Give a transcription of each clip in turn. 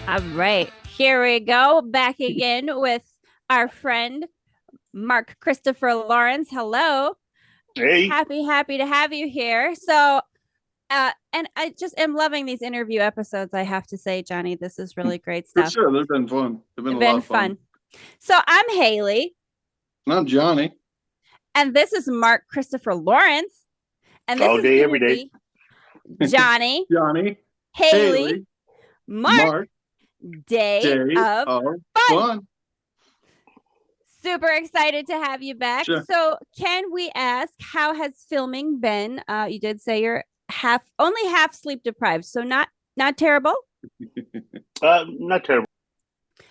All right, here we go. Back again with our friend Mark Christopher Lawrence. Hello. Hey, Happy to have you here. And I just am loving these interview episodes. I have to say, Johnny, this is really great For stuff. sure. They've been fun. They've been It's a lot been of fun. fun. So I'm Haley, And I'm Johnny. and this is Mark Christopher Lawrence, and this all is day, going every to day. be Johnny, Johnny, Haley, Haley, Mark, Mark, Day Day of of Fun. Fun. Super excited to have you back. Sure. So, can we ask, how has filming been? You did say you're only half sleep deprived, so not terrible. Not terrible.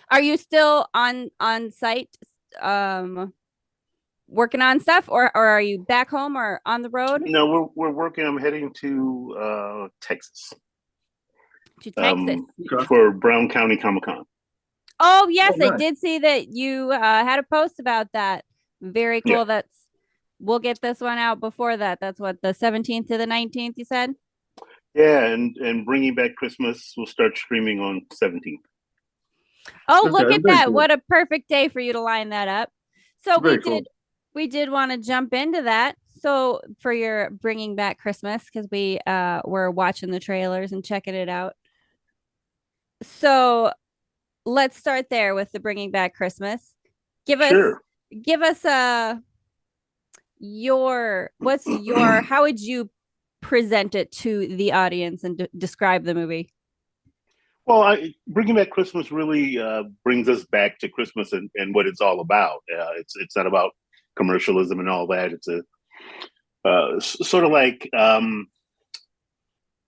Are you still on site, um, working on stuff, or are you back home or on the road No, we're working. I'm heading to Texas to Texas? Okay. for Brown County Comic Con. Oh Oh, yes, I nice. did see that you had a post about that. Very Yeah, cool. We'll get this one out before that. That's what, the 17th to the 19th, you said? yeah, and bringing back Christmas will start streaming on 17th. Oh, Okay. look at Very that. cool. What a perfect day for you to line that up. So Very cool. we did want to jump into that. So for your bringing back Christmas, because we were watching the trailers and checking it out. So let's start there with the bringing back Christmas. Give us Sure. give us your how would you present it to the audience and describe the movie? Well, bringing back Christmas really brings us back to Christmas and what it's all about. It's not about commercialism and all that. It's a sort of like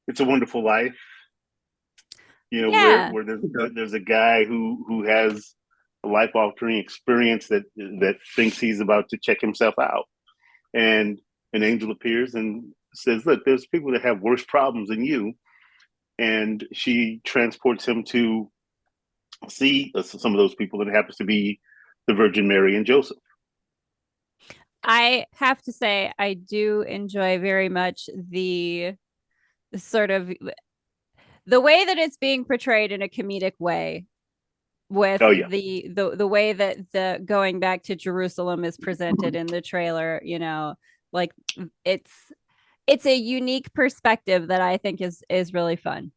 It's a Wonderful Life. You know, Yeah. where Okay. there's a guy who has a life altering experience that thinks he's about to check himself out, and an angel appears and says, "Look, there's people that have worse problems than you," and she transports him to see some of those people, and it happens to be the Virgin Mary and Joseph. I have to say, I do enjoy very much the sort of the way that it's being portrayed in a comedic way, with Oh yeah, the way that the going back to Jerusalem is presented in the trailer, like it's it's a unique perspective that I think is really fun.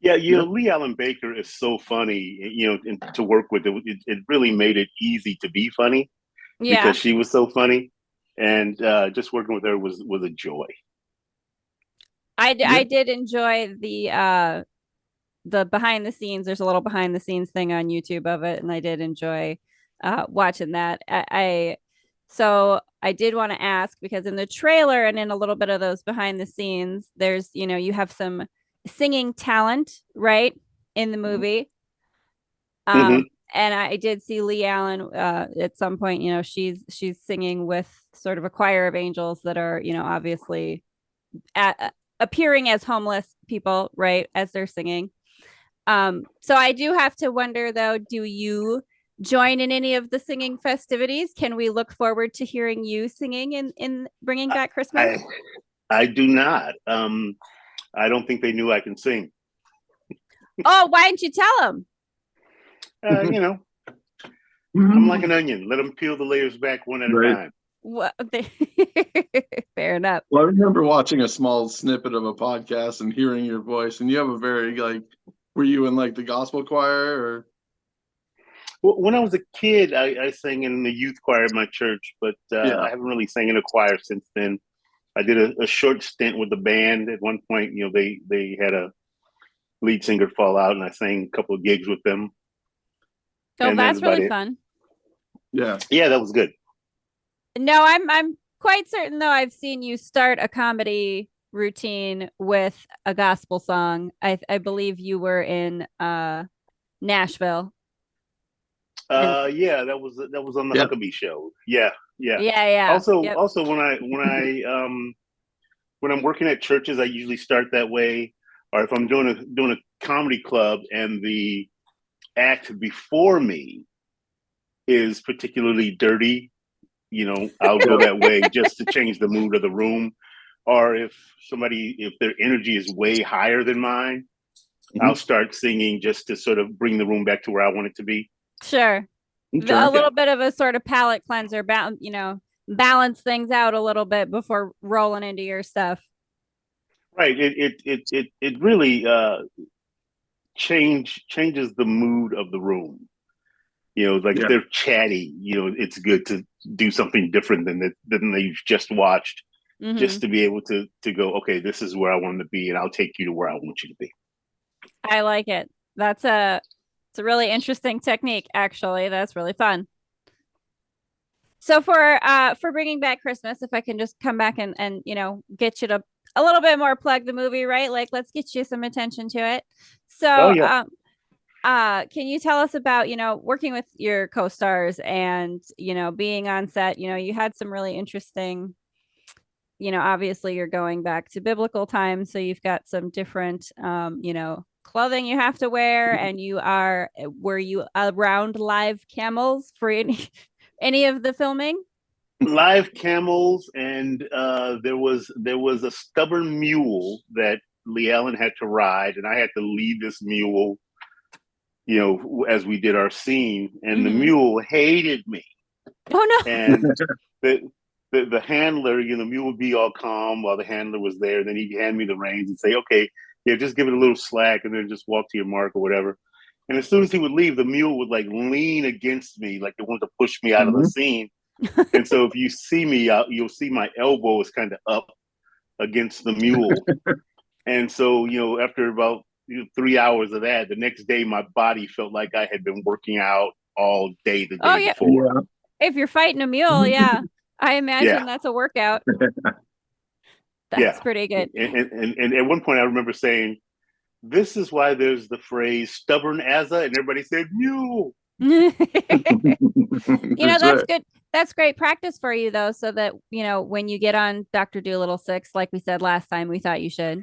yeah. Yeah. Leigh-Allyn Baker is so funny. And to work with it really made it easy to be funny Yeah. because she was so funny, and just working with her was a joy. Yeah. I did enjoy the behind the scenes. There's a little behind the scenes thing on YouTube of it, and I did enjoy watching that. So I did want to ask, because in the trailer and in a little bit of those behind the scenes, there's, you have some singing talent, right, in the movie. Mm-hmm. And I did see Leigh-Allyn at some point. She's singing with sort of a choir of angels that are, obviously appearing as homeless people, right, as they're singing. So I do have to wonder, though, do you join in any of the singing festivities? Can we look forward to hearing you singing in Bringing Back Christmas? I I do not. I don't think they knew I can sing. Oh, why didn't you tell them? You know, I'm like an onion. Let them peel the layers back one at a Right. time. What? Fair enough. Well, I remember watching a small snippet of a podcast and hearing your voice, and you have a very were you in like the gospel choir or? Well, when I was a kid, I sang in the youth choir at my church, but Yeah. I haven't really sang in a choir since then. I did a short stint with the band at one point. They had a lead singer fall out, and I sang a couple of gigs with them, So and that's that's about really it. fun. Yeah. Yeah, that was good. No, I'm quite certain, though, I've seen you start a comedy routine with a gospel song. I believe you were in Nashville. And Yeah, that was on the Yep. Huckabee show. Yeah, yeah. yeah, Also, yep. also when I'm working at churches, I usually start that way. Or if I'm doing a comedy club and the act before me is particularly dirty, I'll go Yep. that way just to change the mood of the room. Or if their energy is way higher than mine, I'll start singing just to sort of bring the room back to where I want it to be. Sure. Okay. A little bit of a sort of palate cleanser, balance things out a little bit before rolling into your stuff. Right. It really changes the mood of the room. Like if they're chatty, it's good to do something different than they've just watched, just to be able to go, okay, this is where I want to be, and I'll take you to where I want you to be. I like it. It's a really interesting technique, actually. That's really fun. So for bringing back Christmas, if I can just come back and get you to a little bit more plug the movie, right? Like, let's get you some attention to it. So, can you tell us about, working with your co-stars and, being on set? You had some really interesting, obviously you're going back to biblical times, so you've got some different, clothing you have to wear, and were you around live camels for any of the filming? Live camels, and there was a stubborn mule that Leigh-allyn had to ride, and I had to lead this mule, as we did our scene, and the mule hated me. Oh no! And the handler, the mule would be all calm while the handler was there. Then he'd hand me the reins and say, "Okay, yeah, just give it a little slack, and then just walk to your mark or whatever." And as soon as he would leave, the mule would like lean against me, like it wanted to push me out of the scene. And so if you see me out, you'll see my elbow is kind of up against the mule. And so, after about 3 hours of that, the next day, my body felt like I had been working out all day the day before. Yeah. If you're fighting a mule, yeah, I imagine that's a workout. That's pretty good. And at one point, I remember saying, "This is why there's the phrase stubborn as a," and everybody said, "Mule." That's good. That's great practice for you, though, so that, when you get on Dr. Dolittle 6, like we said last time, we thought you should,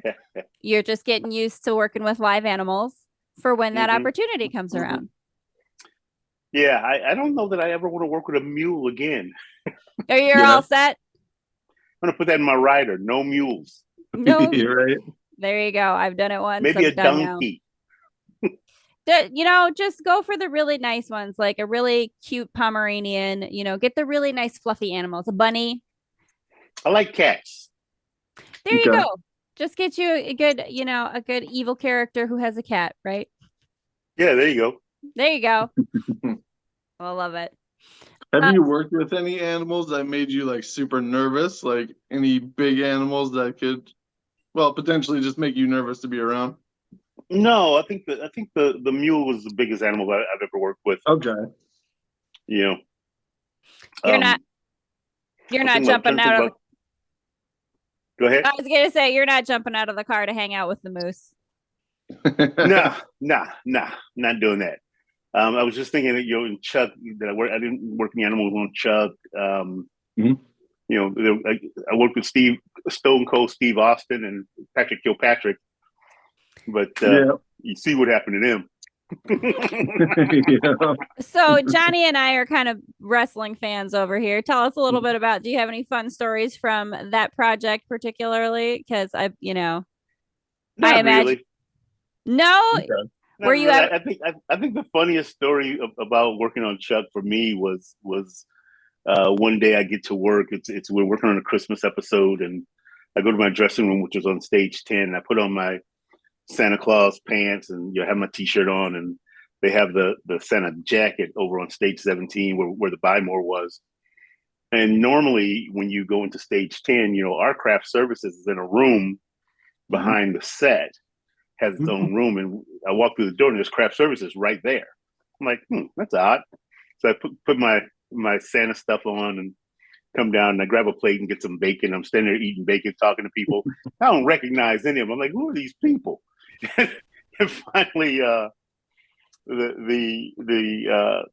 you're just getting used to working with live animals for when that opportunity comes around. Yeah, I don't know that I ever want to work with a mule again. Are you all set? I'm going to put that in my rider. No mules. No. You're right. There you go. I've done it once. Maybe a donkey. Just go for the really nice ones, like a really cute Pomeranian, get the really nice fluffy animals, a bunny. I like cats. There you go. Just get you a good evil character who has a cat, right? Yeah, there you go. There you go. I love it. Have you worked with any animals that made you like super nervous? Like any big animals that could, potentially just make you nervous to be around? No, I think the mule was the biggest animal I've ever worked with. Okay. You're not jumping out of. Go ahead. I was gonna say you're not jumping out of the car to hang out with the moose. Nah, not doing that. I was just thinking that in Chuck that I didn't work in the animals on Chuck. I worked with Stone Cold Steve Austin and Patrick Kilpatrick, but you see what happened to them. So Jonny and I are kind of wrestling fans over here. Tell us a little bit about. Do you have any fun stories from that project, particularly? Because I imagine. Really. No. Okay. Were you? Really. I think the funniest story about working on Chuck for me was one day I get to work. We're working on a Christmas episode, and I go to my dressing room, which was on stage 10. And I put on my Santa Claus pants and have my T-shirt on, and they have the Santa jacket over on stage 17 where the buy more was. And normally when you go into stage 10, our craft services is in a room behind the set, has its own room, and I walk through the door and there's craft services right there. I'm like, that's odd. So I put my Santa stuff on and come down, and I grab a plate and get some bacon. I'm standing there eating bacon, talking to people. I don't recognize any of them. I'm like, who are these people? And finally, the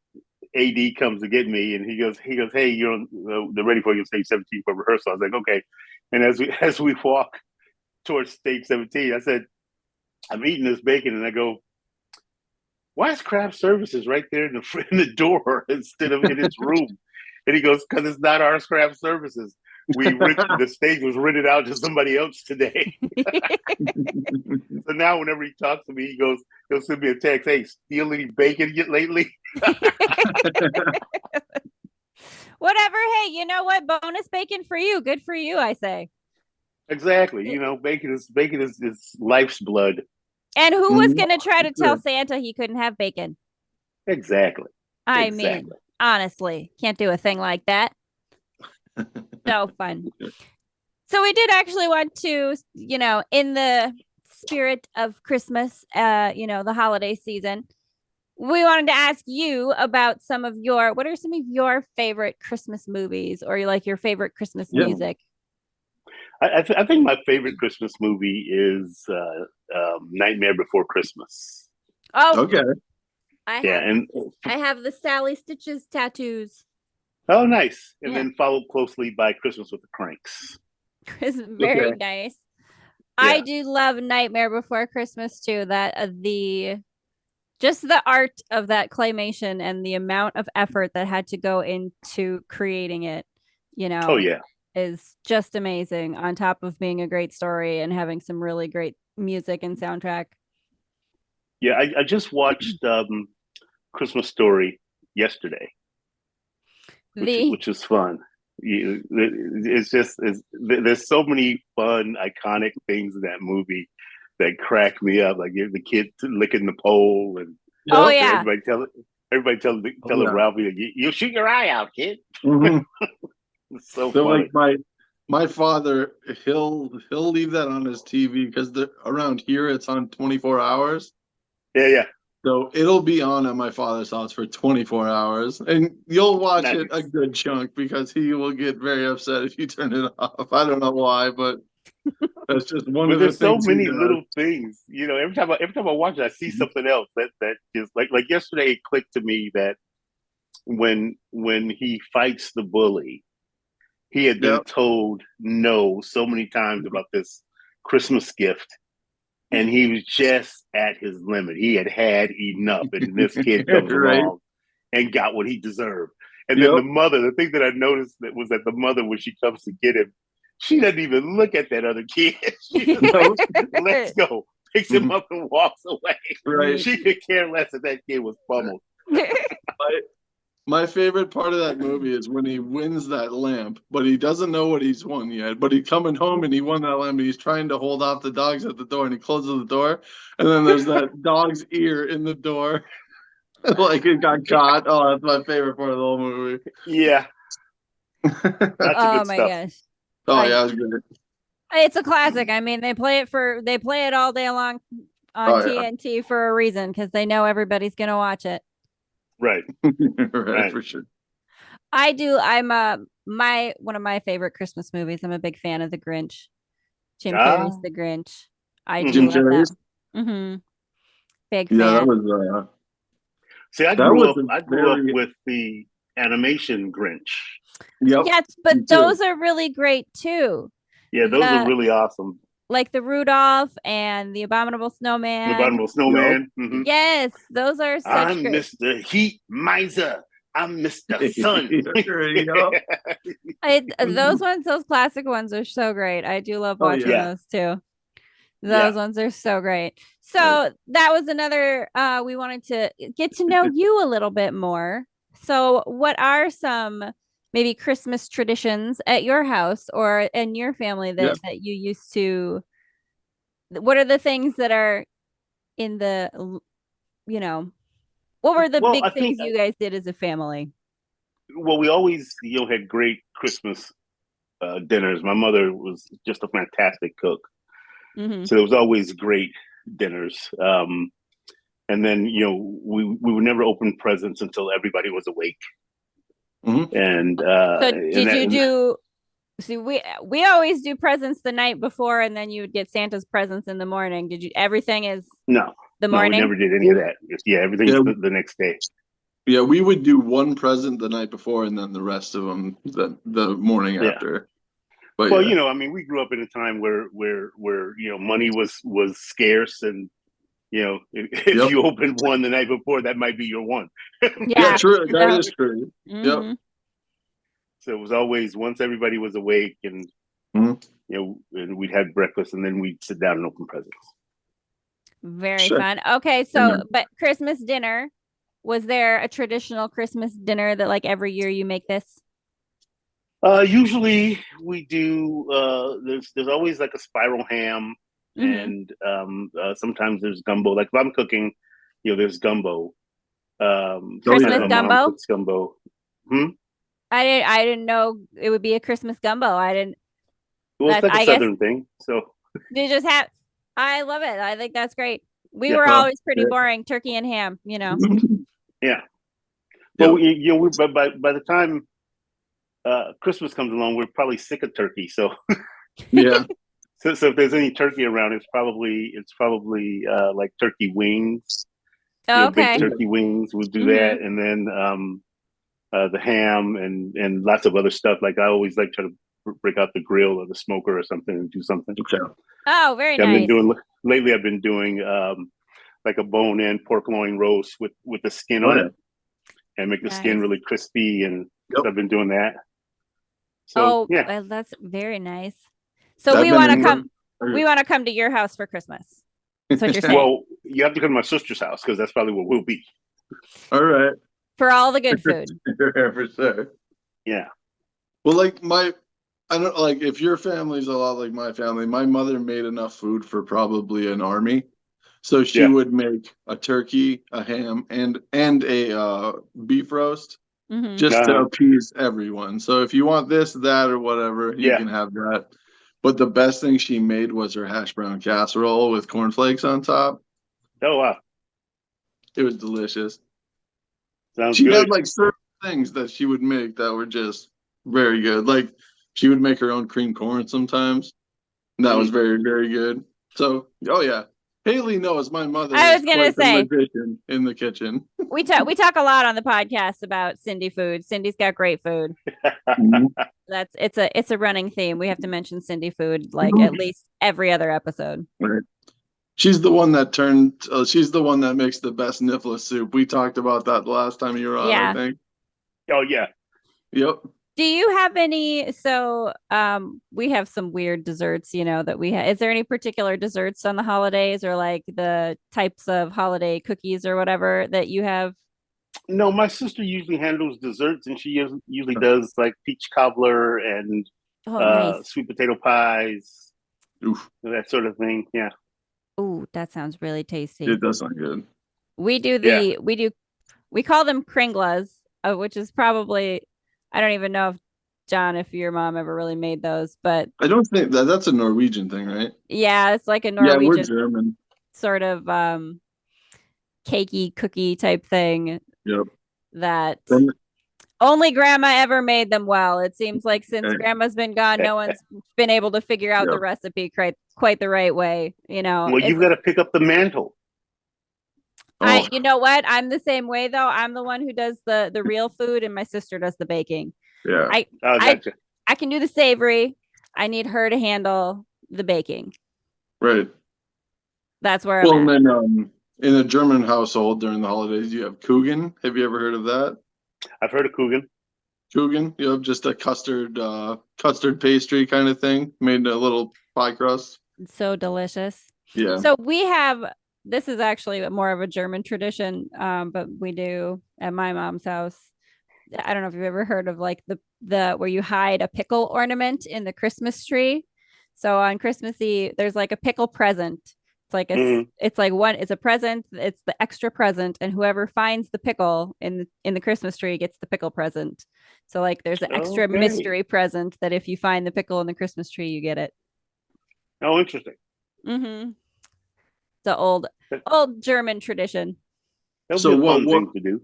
AD comes to get me, and he goes, hey, you're on, they're ready for you on stage 17 for rehearsal. I was like, okay. And as we walk towards stage 17, I said, I'm eating this bacon, and I go, why is craft services right there in the door instead of in its room? And he goes, because it's not our craft services. The stage was rented out to somebody else today. So now whenever he talks to me, he'll send me a text, "Hey, steal any bacon yet lately?" Whatever. Hey, you know what? Bonus bacon for you. Good for you, I say. Exactly. You know, bacon is life's blood. And who was going to try to tell Santa he couldn't have bacon? Exactly. I mean, honestly, can't do a thing like that. So fun. So we did actually want to, in the spirit of Christmas, the holiday season, we wanted to ask you about what are some of your favorite Christmas movies or your favorite Christmas music? I think my favorite Christmas movie is Nightmare Before Christmas. Oh, okay. I have the Sally Stitches tattoos. Oh, nice. And then followed closely by Christmas with the Cranks. It's very nice. Yeah. I do love Nightmare Before Christmas too. That just the art of that claymation and the amount of effort that had to go into creating it, Oh yeah, is just amazing. On top of being a great story and having some really great music and soundtrack. Yeah, I just watched Christmas Story yesterday, which is fun. There's so many fun, iconic things in that movie that crack me up. Like the kid licking the pole, and everybody telling Ralphie, "You'll shoot your eye out, kid." It's so funny. Like my father, he'll leave that on his TV because around here it's on 24 hours. Yeah. So it'll be on at my father's house for 24 hours, and you'll watch it a good chunk because he will get very upset if you turn it off. I don't know why, but that's just one of the things. There's so many little things, every time I watch it, I see something else that is like yesterday. It clicked to me that when he fights the bully, he had been told no so many times about this Christmas gift. And he was just at his limit. He had enough. And this kid comes along and got what he deserved. And then the thing that I noticed was that the mother, when she comes to get him, she doesn't even look at that other kid. She just let's go. Picks him up and walks away. Right. She could care less that kid was pummeled. My favorite part of that movie is when he wins that lamp, but he doesn't know what he's won yet. But he's coming home and he won that lamp and he's trying to hold off the dogs at the door and he closes the door. And then there's that dog's ear in the door. Like it got caught. Oh, that's my favorite part of the whole movie. Yeah. Oh my gosh. Oh yeah, it was great. It's a classic. I mean, they play it all day long on TNT for a reason because they know everybody's gonna watch it. Right. Right, for sure. I do. I'm one of my favorite Christmas movies. I'm a big fan of The Grinch. Jim Carrey's The Grinch. I do love that. Mm-hmm. Big fan. That was. See, I grew up with the animation Grinch. Yep. Yes, but those are really great too. Yeah, those are really awesome. Like the Rudolph and the Abominable Snowman. The Abominable Snowman. Yep. Mm-hmm. Yes, those are such I'm great. Mr. Heat Miser. I'm Mr. Sun. Those classic ones are so great. I do love watching those too. Those ones are so great. So that was another, we wanted to get to know you a little bit more. So what are some maybe Christmas traditions at your house or in your family that you used to, what are the things that are in the, what were the big things you guys did as a family? Well, we always, had great Christmas dinners. My mother was just a fantastic cook. Mm-hmm. So there was always great dinners. And then, we would never open presents until everybody was awake. Mm-hmm. And so did you do? See, we always do presents the night before, and then you would get Santa's presents in the morning. Did you? Everything is the morning. No, we never did any of that. Everything's the next day. Yeah, we would do one present the night before, and then the rest of them the morning after. But we grew up in a time where money was scarce, and if you opened one the night before, that might be your one. Yeah, true. That is true. Mm-hmm. Yep. So it was always once everybody was awake, and Mhm. and we'd have breakfast, and then we'd sit down and open presents. Very Sure. fun. Okay, so but Christmas dinner, was there a traditional Christmas dinner that like every year you make this? Usually we do. There's always like a spiral ham, Mm-hmm. and sometimes there's gumbo. Like if I'm cooking, there's gumbo. Sometimes Christmas my mom gumbo? cooks gumbo. Hmm? I didn't know it would be a Christmas gumbo. I didn't Well, it's that like a I guess southern thing. So they just have I love it. I think that's great. We yeah, were Well, always pretty boring, turkey and ham, you know. yeah. Well, Yep. by the time Christmas comes along, we're probably sick of turkey. So Yeah. so if there's any turkey around, it's probably like turkey wings. Oh, Baked okay. turkey wings. We'll do Mm-hmm. that, and then the ham and lots of other stuff. Like I always like try to break out the grill or the smoker or something and do something. Okay. Oh, very I've been nice. doing lately. I've been doing like a bone-in pork loin roast with the skin Oh, on yeah. it, and make the skin Nice. really crispy. And Yep. so I've been doing that. So Oh, yeah, well, that's very nice. So I've we been want to in come. the- We want to come to your house for Christmas. That's what you're saying. well, you have to come to my sister's house because that's probably where we'll be. All right. For all the good food. For sure. Yeah. Well, I don't like if your family's a lot like my family. My mother made enough food for probably an army, so she Yeah. would make a turkey, a ham, and a beef roast Mm-hmm. just to appease everyone. So if you want this, that, or whatever, you Yeah. can have that. But the best thing she made was her hash brown casserole with cornflakes on top. Oh wow, It was delicious. sounds She good. had like certain things that she would make that were just very good. Like she would make her own cream corn sometimes. And that was very, very good. So, oh yeah. Haleigh knows my mother I is was gonna quite the say magician in the kitchen. we talk a lot on the podcast about Cindy food. Cindy's got great food. It's a running theme. We have to mention Cindy food like at least every other episode. Right. She's the one that she's the one that makes the best nifla soup. We talked about that the last time you were on, Yeah. I think. Oh yeah. Yep. Do you have any? So, we have some weird desserts, that we have. Is there any particular desserts on the holidays or like the types of holiday cookies or whatever that you have? No, my sister usually handles desserts, and she usually does like peach cobbler and Oh, nice. sweet potato pies, Oof. that sort of thing. Yeah. Ooh, that sounds really tasty. It does sound good. We do Yeah. we call them kringlas, which is probably, I don't even know if your mom ever really made those, but I don't think that's a Norwegian thing, right? yeah, it's like a Yeah, we're Norwegian German. sort of cakey cookie type thing Yep. that From- only grandma ever made them well. It seems like since grandma's been gone, no one's been able to figure out the recipe quite the right way. Well, you've got to pick up the mantle. You know what? I'm the same way though. I'm the one who does the real food, and my sister does the baking. Yeah. Gotcha. I can do the savory. I need her to handle the baking. Right. That's where Well, I'm at. and then in a German household during the holidays, you have Kuchen. Have you ever heard of that? I've heard of Kuchen. Kuchen, you have just a custard pastry kind of thing, made in a little pie crust. It's so delicious. Yeah. So this is actually more of a German tradition, but we do at my mom's house. I don't know if you've ever heard of like the where you hide a pickle ornament in the Christmas tree. So on Christmas Eve, there's like a pickle present. It's like it's a present. It's the extra present, and whoever finds the pickle in the Christmas tree gets the pickle present. So like there's an extra mystery present that if you find the pickle in the Christmas tree, you get it. Oh, interesting. Mm-hmm. The old German tradition. That would be a fun thing to do.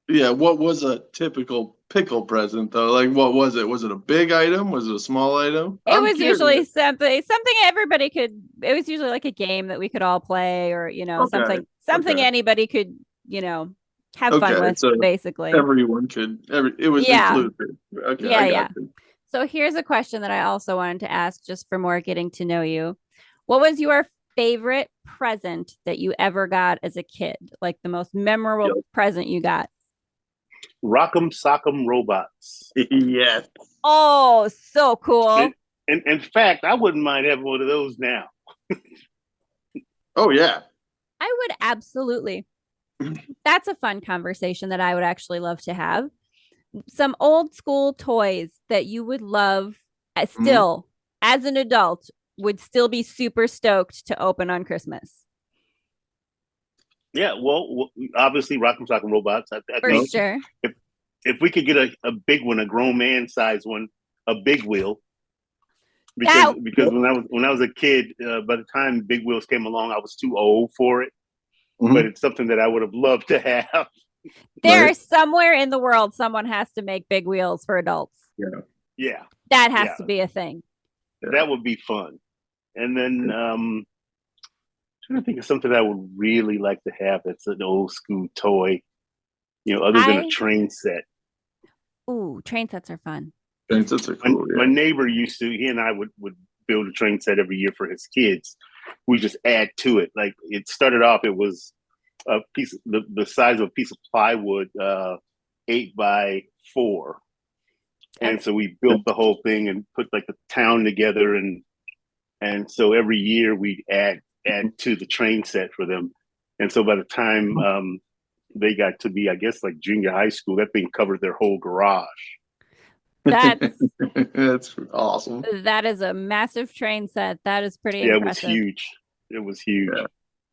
Yeah, what was a typical pickle present though? Like what was it? Was it a big item? Was it a small item? It was usually something everybody could. It was usually like a game that we could all play, or something anybody could have fun with. So basically, everyone could. It was inclusive. Okay, yeah, I got you. So here's a question that I also wanted to ask, just for more getting to know you. What was your favorite present that you ever got as a kid? Like the most memorable present you got? Rock'em Sock'em Robots. Yes. Oh, so cool. And in fact, I wouldn't mind having one of those now. Oh yeah. I would absolutely. That's a fun conversation that I would actually love to have. Some old school toys that you would love still as an adult would still be super stoked to open on Christmas. Yeah, well, obviously, Rock'em Sock'em Robots. I For think sure. if we could get a big one, a grown man size one, a big wheel, That because when I was a kid, by the time big wheels came along, I was too old for it. But it's something that I would have loved to have. there somewhere in the world someone has to make big wheels for adults. Yeah, That has to be a thing. that would be fun. And then trying to think of something I would really like to have that's an old school toy, other than a train set. Ooh, train sets are fun. Train sets are cool. My neighbor he and I would build a train set every year for his kids. We just add to it. Like it started off, it was a piece, the size of a piece of plywood, 8x4. And so we built the whole thing and put like the town together. And so every year we'd add to the train set for them. And so by the time they got to be, I guess, like junior high school, that thing covered their whole garage. That's awesome. That is a massive train set. That is pretty impressive. It was huge. It was huge. Yeah.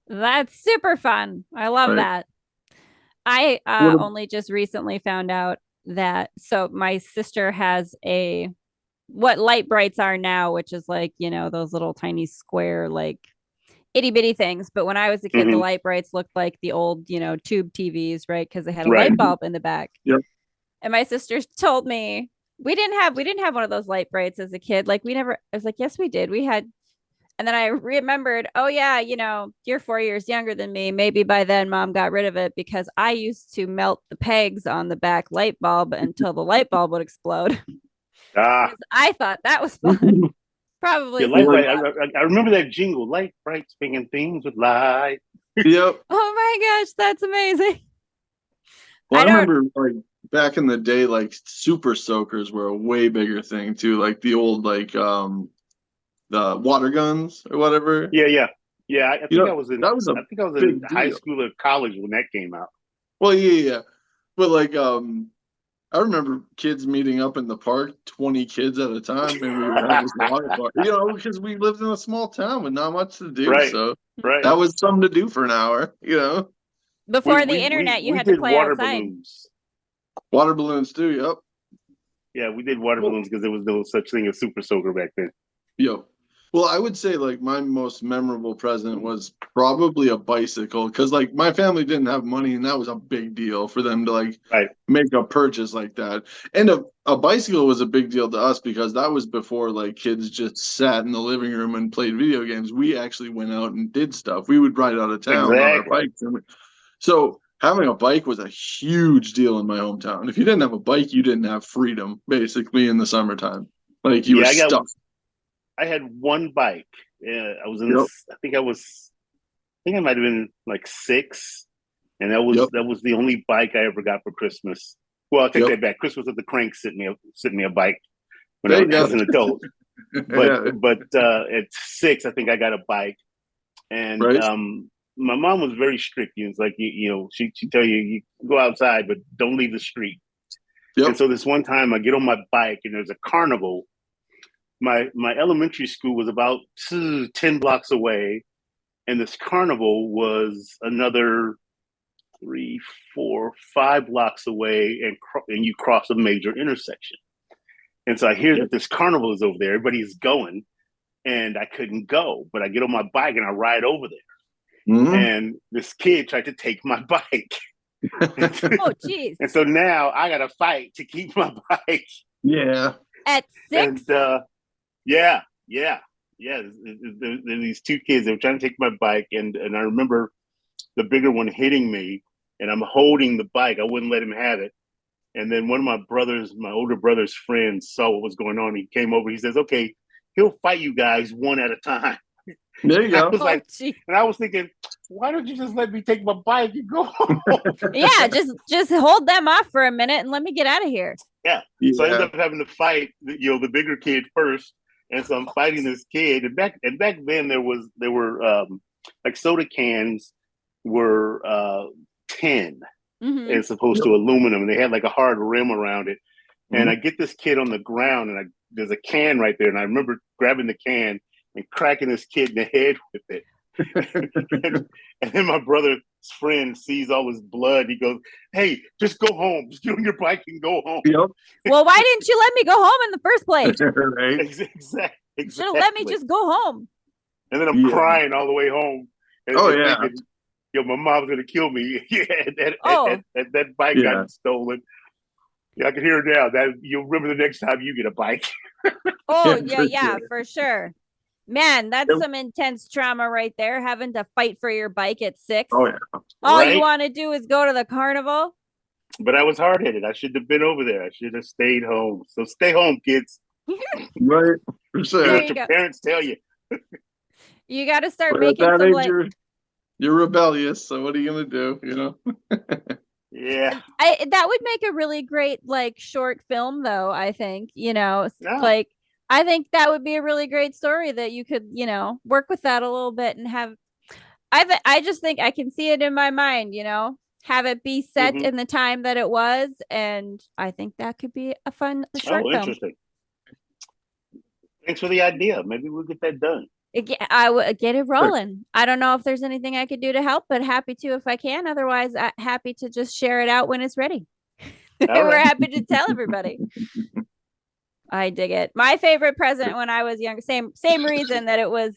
That's super fun. I love that. I only just recently found out that, so my sister has what light brights are now, which is like, those little tiny square, like itty bitty things. But when I was a kid, the light brights looked like the old, tube TVs, right? Because they had a light bulb in the back. Yep. And my sister told me we didn't have one of those light brights as a kid. Like I was like, yes, we did. We had. And then I remembered, oh yeah, you're 4 years younger than me. Maybe by then mom got rid of it because I used to melt the pegs on the back light bulb until the light bulb would explode. I thought that was fun. Probably. I remember that jingle, light bright spinning things with light. Yep. Oh my gosh, that's amazing. Well, I remember like back in the day, like super soakers were a way bigger thing too. Like the old the water guns or whatever. Yeah. I think I was in high deal. school or college when that came out. Well, yeah. But like I remember kids meeting up in the park, 20 kids at a time, and we would have this water park. Because we lived in a small town with not much to do. Right. So that was something to do for an hour, Before the internet, you had to play water outside. Balloons. Water balloons too, yep. Yeah, we did water balloons because there was no such thing as super soaker back then. Yep. Well, I would say like my most memorable present was probably a bicycle because like my family didn't have money and that was a big deal for them to like make a purchase like that. And a bicycle was a big deal to us because that was before like kids just sat in the living room and played video games. We actually went out and did stuff. We would ride out of town on our bikes. So having a bike was a huge deal in my hometown. If you didn't have a bike, you didn't have freedom basically in the summertime. Like you were stuck. I had one bike. I was I think I might have been like 6, and that was the only bike I ever got for Christmas. Well, I take that back. Christmas at the Crank sent me a bike when I was an adult. But at 6, I think I got a bike, and my mom was very strict. It's like she tell you go outside, but don't leave the street. And so this one time, I get on my bike, and there's a carnival. My elementary school was about 10 blocks away, and this carnival was another 3, 4, 5 blocks away, and you cross a major intersection. And so I hear that this carnival is over there. Everybody's going, and I couldn't go, but I get on my bike and I ride over there. And this kid tried to take my bike. Oh, geez. And so now I got to fight to keep my bike. Yeah. At 6? And yeah. There's these 2 kids that were trying to take my bike, and I remember the bigger one hitting me, and I'm holding the bike. I wouldn't let him have it. And then one of my older brother's friends saw what was going on. He came over. He says, "Okay, he'll fight you guys one at a time." There you go. I was and I was thinking, why don't you just let me take my bike and go home? Yeah, just hold them off for a minute and let me get out of here. Yeah. So I ended up having to fight, the bigger kid first, and so I'm fighting this kid. And back then there were like soda cans were 10 as opposed to aluminum, and they had like a hard rim around it. And I get this kid on the ground, and there's a can right there, and I remember grabbing the can and cracking this kid in the head with it. and then my brother's friend sees all this blood. He goes, "Hey, just go home. Just get on your bike and go home." Yep. Well, why didn't you let me go home in the first place? Right. Exactly. Should have let me just go home. And then I'm crying all the way home. And thinking, my mom's gonna kill me. That bike got stolen. Yeah, I can hear it now. That you'll remember the next time you get a bike. Oh yeah, for sure. Man, that's some intense trauma right there, having to fight for your bike at 6. Oh, yeah. All you want to do is go to the carnival. But I was hard-headed. I should have been over there. I should have stayed home. So stay home, kids. Right. For sure. Let your parents tell you. You got to start making some age, you're rebellious. So what are you going to do? Yeah. That would make a really great short film, though. I think I think that would be a really great story that you could, work with that a little bit and have. I just think I can see it in my mind, have it be set in the time that it was, and I think that could be a fun short film. Interesting. Thanks for the idea. Maybe we'll get that done. I would get it rolling. Sure. I don't know if there's anything I could do to help, but happy to if I can. Otherwise, happy to just share it out when it's ready. We're happy to tell everybody. I dig it. My favorite present when I was young, same reason that it was,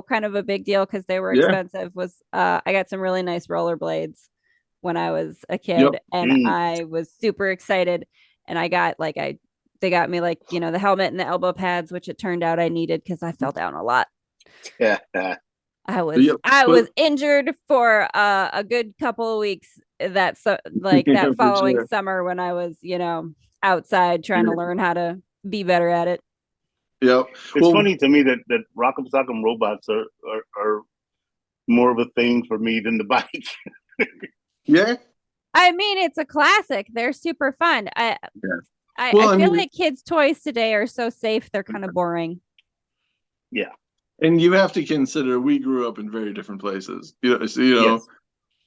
kind of a big deal because they were expensive, was I got some really nice rollerblades when I was a kid, and I was super excited. And I got they got me the helmet and the elbow pads, which it turned out I needed because I fell down a lot. Yeah. I was injured for a good couple of weeks that following summer when I was, outside trying to learn how to be better at it. Yep. It's funny to me that Rock'em Sock'em robots are more of a thing for me than the bike. Yeah. I mean, it's a classic. They're super fun. I feel like kids' toys today are so safe. They're kind of boring. Yeah. And you have to consider we grew up in very different places. Yes.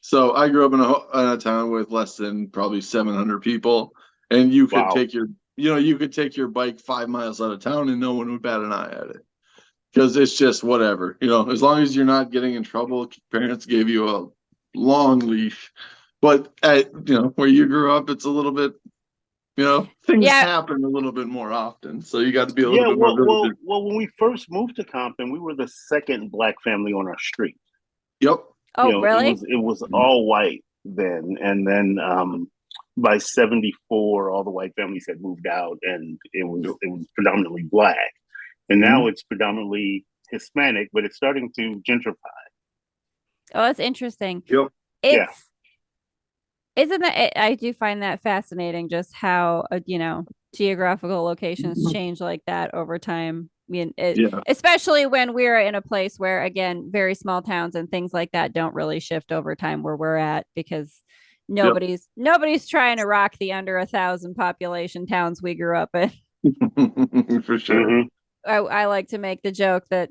So I grew up in a town with less than probably 700 people, and you could take your bike 5 miles out of town and no one would bat an eye at it because it's just whatever. As long as you're not getting in trouble, parents gave you a long leash. But where you grew up, it's a little bit. Things happen a little bit more often, so you got to be a little bit more. Well, when we first moved to Compton, we were the second Black family on our street. Yep. Oh, really? It was all white then, and then by 1974, all the white families had moved out, and it was predominantly Black, and now it's predominantly Hispanic, but it's starting to gentrify. Oh, that's interesting. Yep. Isn't that? I do find that fascinating, just how geographical locations change like that over time. I mean, especially when we're in a place where, again, very small towns and things like that don't really shift over time where we're at, because nobody's trying to rock the under 1,000 population towns we grew up in. For sure. I like to make the joke that,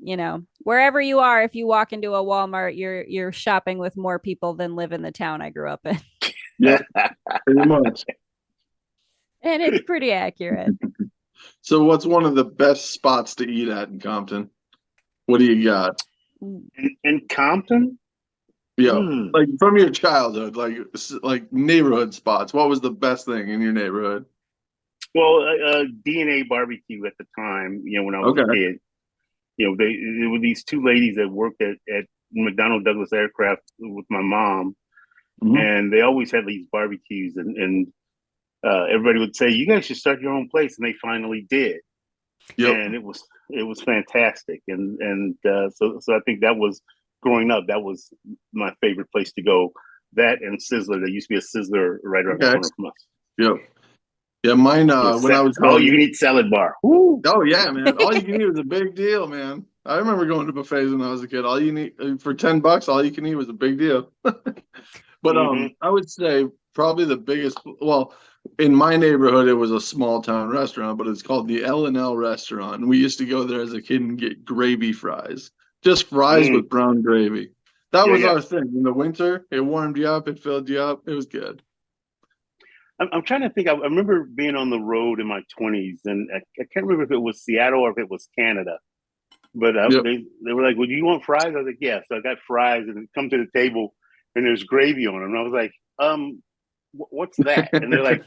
wherever you are, if you walk into a Walmart, you're shopping with more people than live in the town I grew up in. Yeah, pretty much. And it's pretty accurate. So what's one of the best spots to eat at in Compton? What do you got? In Compton? Yeah. Like from your childhood, like neighborhood spots. What was the best thing in your neighborhood? Well, DNA barbecue at the time, when I was a kid. There were these two ladies that worked at McDonnell Douglas Aircraft with my mom. And they always had these barbecues, and everybody would say, "You guys should start your own place," and they finally did. And it was fantastic, and so I think that was, growing up, that was my favorite place to go. That and Sizzler. There used to be a Sizzler right around the corner from us. Yeah, mine. When I was you can eat salad bar. Woo. Oh yeah, man! All you can eat is a big deal, man. I remember going to buffets when I was a kid. All you need for $10, all you can eat was a big deal. But I would say probably the biggest. Well, in my neighborhood, it was a small town restaurant, but it's called the L&L restaurant. And we used to go there as a kid and get gravy fries, just fries with brown gravy. That was our thing. In the winter, it warmed you up, it filled you up. It was good. I'm trying to think. I remember being on the road in my 20s, and I can't remember if it was Seattle or if it was Canada. But they were like, "Well, do you want fries?" I was like, "Yeah." So I got fries, and come to the table, and there's gravy on them. And I was like, what's that?" And they're like,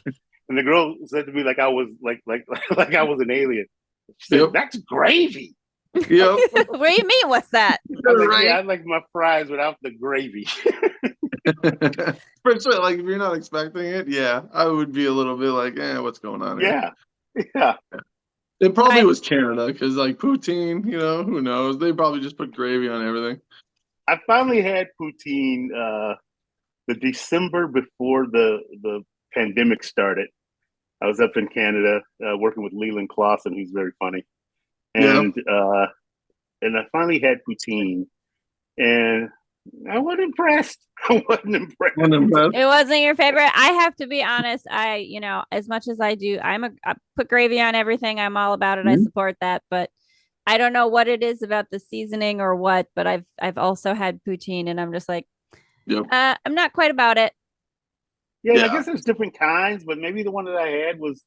and the girl said to me like I was like I was an alien. She said, "That's gravy." Yep. What do you mean? What's that? I was like, "Yeah, I like my fries without the gravy." For sure, like if you're not expecting it, I would be a little bit like, what's going on here? Yeah. It probably was Canada because like poutine, who knows? They probably just put gravy on everything. I finally had poutine the December before the pandemic started. I was up in Canada working with Leland Clausen, who's very funny, and I finally had poutine, and I wasn't impressed. I wasn't impressed. It wasn't your favorite. I have to be honest. As much as I do, I put gravy on everything. I'm all about it. I support that, but I don't know what it is about the seasoning or what. But I've also had poutine, and I'm just like, I'm not quite about it. Yeah, I guess there's different kinds, but maybe the one that I had was,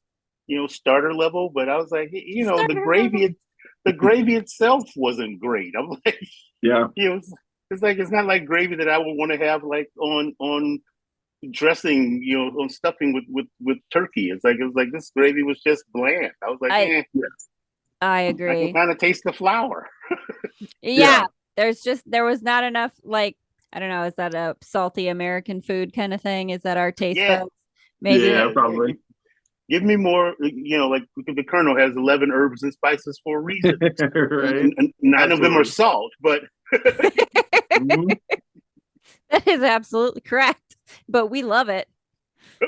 starter level. But I was like, the gravy itself wasn't great. I'm like, it's not like gravy that I would want to have like on dressing, on stuffing with turkey. It was like this gravy was just bland. I was like, I agree. I can kind of taste the flour. There was not enough, like, I don't know, is that a salty American food kind of thing? Is that our taste buds? Maybe. Yeah, probably. Give me more, like the Colonel has 11 herbs and spices for a reason. Right. And 9 of them are salt, but that is absolutely correct. But we love it.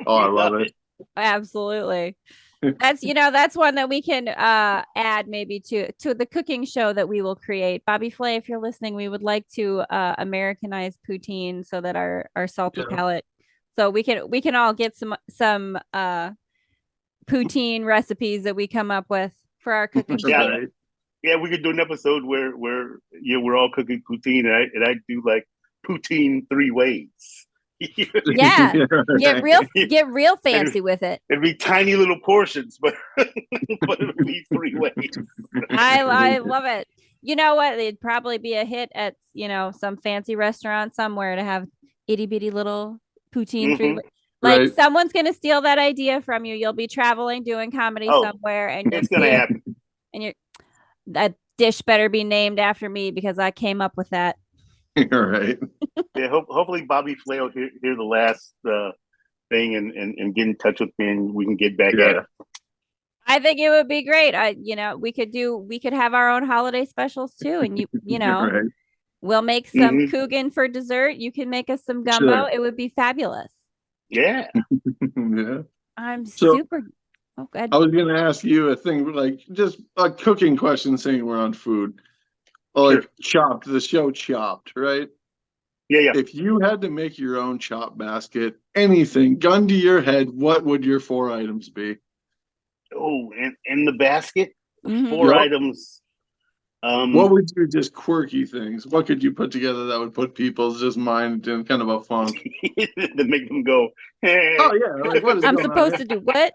Oh, I love it. Absolutely. That's one that we can add maybe to the cooking show that we will create. Bobby Flay, if you're listening, we would like to Americanize poutine so that our salty palate. So we can all get some poutine recipes that we come up with for our cooking show. Yeah, we could do an episode where we're all cooking poutine, and I do like poutine 3 ways. Get real fancy with it. It'd be tiny little portions, but it'd be 3 ways. I love it. You know what? It'd probably be a hit at some fancy restaurant somewhere to have itty bitty little poutine 3 ways. Like someone's gonna steal that idea from you. You'll be traveling, doing comedy somewhere, and it's gonna happen. And that dish better be named after me because I came up with that. Right. Yeah. Hopefully, Bobby Flay will hear the last thing and get in touch with me, and we can get back at it. I think it would be great. We could have our own holiday specials too, and we'll make some Coogan for dessert. You can make us some gumbo. Sure. It would be fabulous. Yeah. I'm super. Oh, good. I was going to ask you a thing, like just a cooking question, saying we're on food. Like Chopped, the show Chopped, right? Yeah. If you had to make your own chop basket, anything, gun to your head, what would your 4 items be? Oh, in the basket, 4 items. What would you just quirky things? What could you put together that would put people's just mind in kind of a funk? To make them go, hey. Oh yeah, like, what is I'm supposed to do what?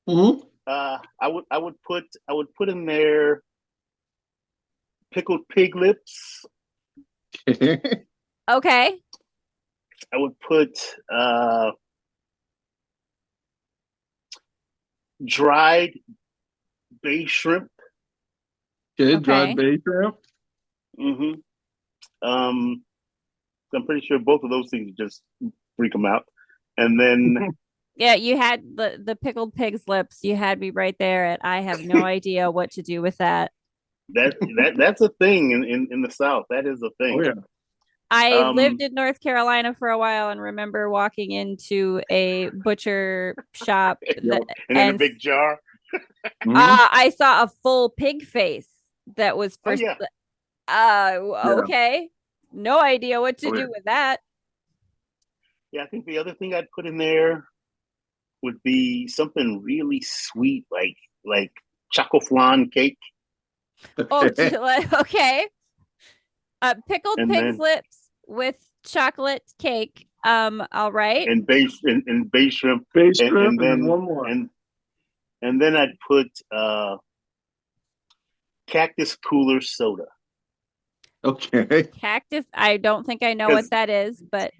I would put in there pickled pig lips. Okay. I would put dried bay shrimp. Okay, dried bay shrimp. I'm pretty sure both of those things just freak them out. And then yeah, you had the pickled pig's lips. You had me right there, and I have no idea what to do with that. That's a thing in the South. That is a thing. Oh, yeah. I lived in North Carolina for a while and remember walking into a butcher shop and in a big jar. I saw a full pig face that was Oh first. yeah. Okay. No idea what to Oh, yeah. do with that. Yeah, I think the other thing I'd put in there would be something really sweet, like choco flan cake, Oh, okay. Pickled and pig's then lips with chocolate cake. All right. and base shrimp, Base and, shrimp and and then then one more. and then I'd put cactus cooler soda Okay. Cactus. I don't think I know what because that is, but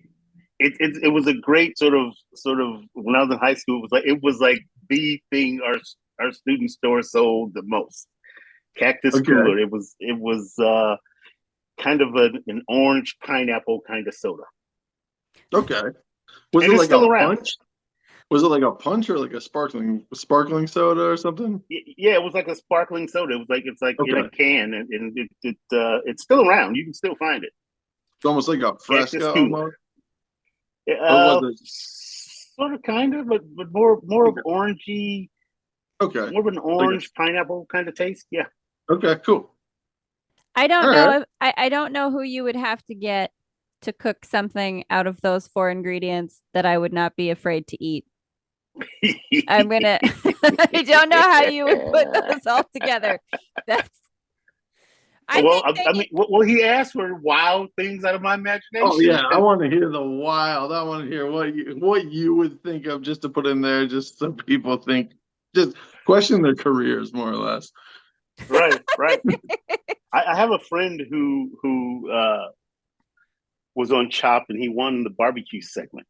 it was a great sort of when I was in high school. It was like the thing our student store sold the most. Cactus Okay. cooler. It was kind of an orange pineapple kind of soda, Okay. Was and it it's like still a around. punch? Was it like a punch or like a sparkling soda or something? Yeah, it was like a sparkling soda. It's like in a Okay. can, and it's still around. You can still find it. It's almost like a Cactus Fresca cooler. almost. Or was Uh, it? sort of, kind of, but more of Okay. orangey, Okay. more of an Like orange pineapple kind of taste. Yeah. okay, cool. I don't All right. know if I don't know who you would have to get to cook something out of those four ingredients that I would not be afraid to eat. I'm gonna I don't know how you would put those all together. That's I Well, think that I mean, well, he asked for wild things out of my Oh imagination. yeah, I want to hear the wild. I want to hear what you would think of just to put in there, just so people think, just question their careers more or less. Right, right. I have a friend who was on Chopped, and he won the barbecue segment,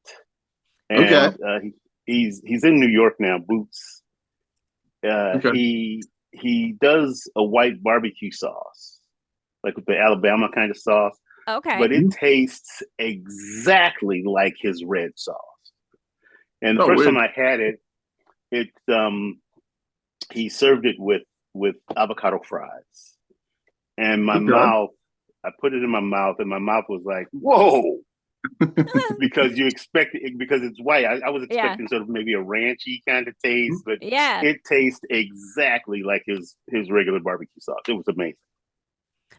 Okay. and he's in New York now. Boots. Okay. He does a white barbecue sauce, like with the Alabama kind of sauce, okay. but it tastes exactly like his red sauce. And the Oh, first time weird. I had it, it he served it with avocado fries, and my Okay. mouth. I put it in my mouth, and my mouth was like, "Whoa!" Because you expect it because it's white. I was Yeah. expecting sort of maybe a ranchy kind of taste, but Yeah. it tastes exactly like his regular barbecue sauce. It was amazing.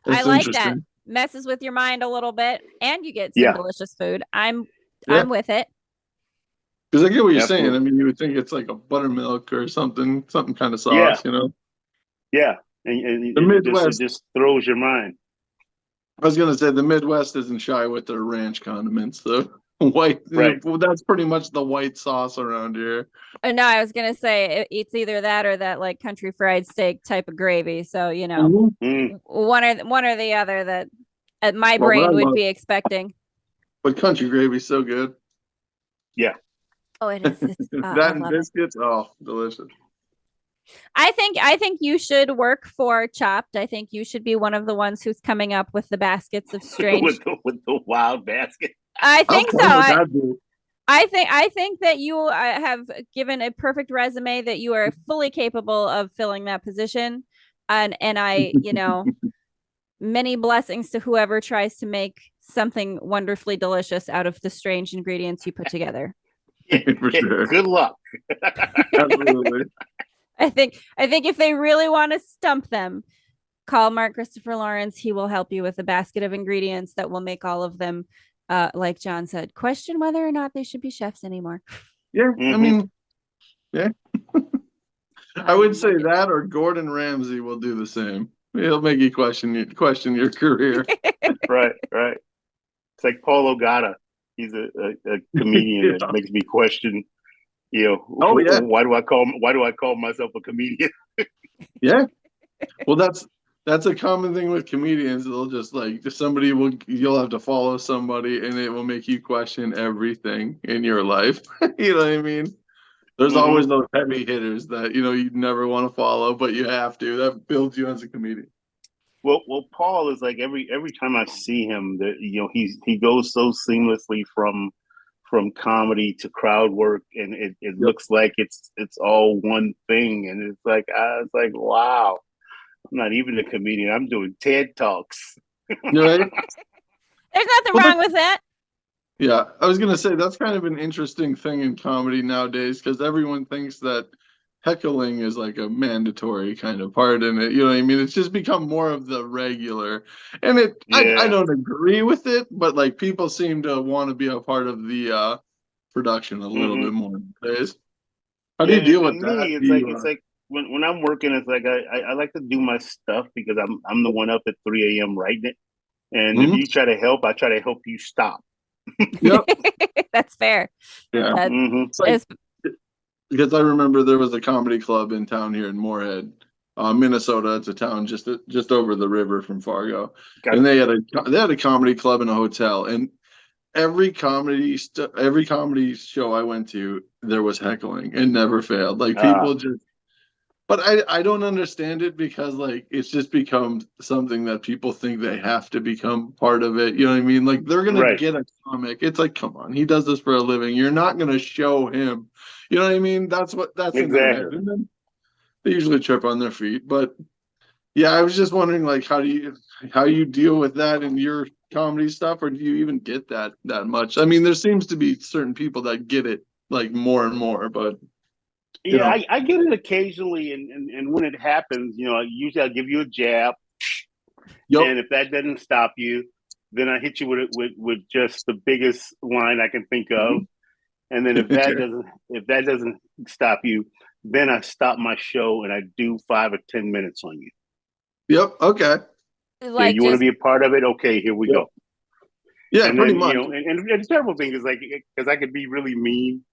I That's like that. interesting. Messes with your mind a little bit and you get some Yeah, delicious food. I'm Yeah, with it. because I get what you're saying. I absolutely. mean, you would think it's like a buttermilk or something kind of Yeah, sauce, you know? yeah, and The it Midwest, just throws your mind. I was gonna say the Midwest isn't shy with their ranch condiments. The white, Right. well, that's pretty much the white sauce around here. No, I was gonna say it's either that or that like country fried steak type of gravy. So Mhm. one or the other that my Well, brain would be expecting. but country gravy's so good. Yeah. Oh, it is. It's I That and love it. biscuits, oh, delicious. I think you should work for Chopped. I think you should be one of the ones who's coming up with the baskets of strange. with the wild basket. I How think so. fun would that be? I think that you have given a perfect resume that you are fully capable of filling that position, and many blessings to whoever tries to make something wonderfully delicious out of the strange ingredients you put together. For sure. Good luck. Absolutely. I think if they really want to stump them, call Mark Christopher Lawrence. He will help you with a basket of ingredients that will make all of them, like John said, question whether or not they should be chefs anymore. Yeah, I mean, yeah. I would say like that or Gordon Ramsay will do the same. He'll make you question your career. Right, right. It's like Paul Ogata. He's a comedian that Yeah. makes me question, Oh yeah. why do I call myself a comedian? Yeah. Well, that's a common thing with comedians. They'll just like you'll have to follow somebody and it will make you question everything in your life. You know what I mean? There's always those heavy hitters that you'd never want to follow, but you have to. That builds you as a comedian. Well, Paul is like every time I see him, that he goes so seamlessly from comedy to crowd work, and it Yep. looks like it's all one thing, and it's like wow, I'm not even a comedian. I'm doing TED Talks. Right? There's nothing Well, wrong with that. yeah, I was gonna say that's kind of an interesting thing in comedy nowadays because everyone thinks that heckling is like a mandatory kind of part in it. You know what I mean? It's just become more of the regular. And I Yeah. don't agree with it, but like people seem to want to be a part of the production a little Hmm. bit more nowadays. How do Yeah, you deal with and that? me, Do it's like when I'm working, it's like I like to do my stuff because I'm the one up at 3 a.m. writing it. And if Mhm. you try to help, I try to help you stop. Yep. That's fair. Yeah. That Hmm. It's like is because I remember there was a comedy club in town here in Moorhead, Minnesota. It's a town just over the river from Fargo, and they had a comedy club in a hotel. And every comedy show I went to, there was heckling. It never failed. Like people just, but I don't understand it because like it's just become something that people think they have to become part of it. You know what I mean? Like they're gonna Right. get a comic. It's like, come on, he does this for a living. You're not gonna show him. You know what I mean? That's in their head, Exactly. and then they usually trip on their feet. But yeah, I was just wondering, like, how you deal with that in your comedy stuff, or do you even get that much? I mean, there seems to be certain people that get it like more and more, but you Yeah, know, I get it occasionally, and when it happens, usually I'll give you a jab, yep, and if that doesn't stop you, then I hit you with just the biggest line I can think of, and then if that doesn't stop you, then I stop my show and I do 5 or 10 minutes on you. yep, okay, Yeah, like you want to just be a part of it? Okay, here we yep, go. yeah, And pretty then much, and the terrible thing is like because I could be really mean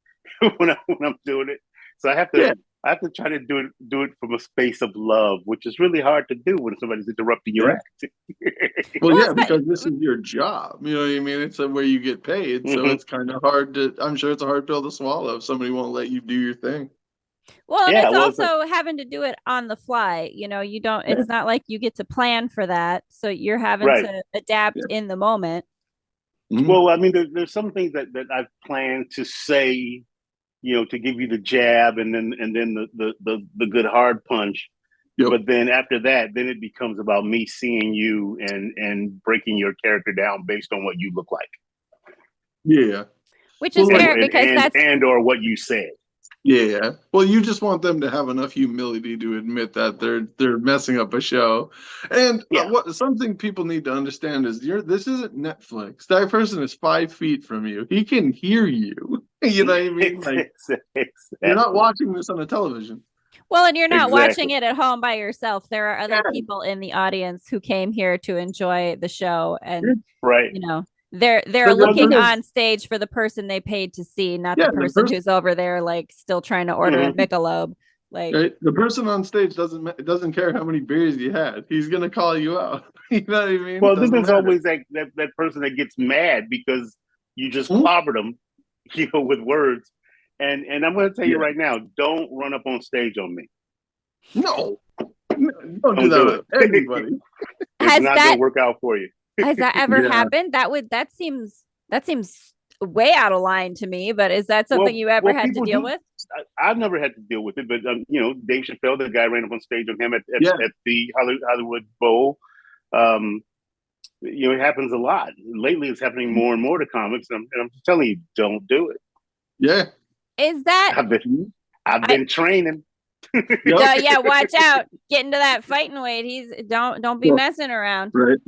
when I'm doing it, so yeah. I have to try to do it from a space of love, which is really hard to do when somebody's interrupting your Yeah. act. Well, well, yeah, because this is your job. You know what I mean? It's where you get paid, so Hmm. it's kind of hard to. I'm sure it's a hard pill to swallow if somebody won't let you do your thing. well, and Yeah, it's well, it's like also having to do it on the fly. You don't, Yeah, it's not like you get to plan for that. So you're having right. to adapt yeah. in the moment. Mhm. Well, I mean, there's some things that I've planned to say, to give you the jab and then the good hard punch. Yep. But then after that, then it becomes about me seeing you and breaking your character down based on what you look like Yeah. Which is Well, like, fair because that's and or what you said. yeah. Well, you just want them to have enough humility to admit that they're messing up a show. And Yeah. what something people need to understand is this isn't Netflix. That person is 5 feet from you. He can hear you. You know what I mean? Like you're not Exactly. watching this on a television. well, and you're not watching Exactly. it at home by yourself. There are other Yeah. people in the audience who came here to enjoy the show, and Right. you know they're The looking person, on stage for the person they paid to see, not the yeah, the person person, who's over there like still trying to order a Hmm. Michelob. Like, right? The person on stage doesn't care how many beers you had. He's gonna call you out. You know what I mean? Well, then Doesn't there's matter. always that person that gets mad because you just Mhm. clobbered them, with words. And I'm going to tell you Yeah. right now, don't run up on stage on me. No, no, don't do Don't that do with it. anybody. It's has not going that to work out for you. has that ever Yeah. happened? That seems way out of line to me. But is that something you ever Well, had to people deal do. with? I've never had to deal with it, but Dave Chappelle, the guy ran up on stage on him Yeah. at the Hollywood Bowl. Um, it happens a lot. Lately, it's happening more and more to comics, and I'm just telling you, don't do it. Yeah. Is that I've I been training. Yep. yeah, watch out. Get into that fighting weight. He's don't be Well, messing around. right.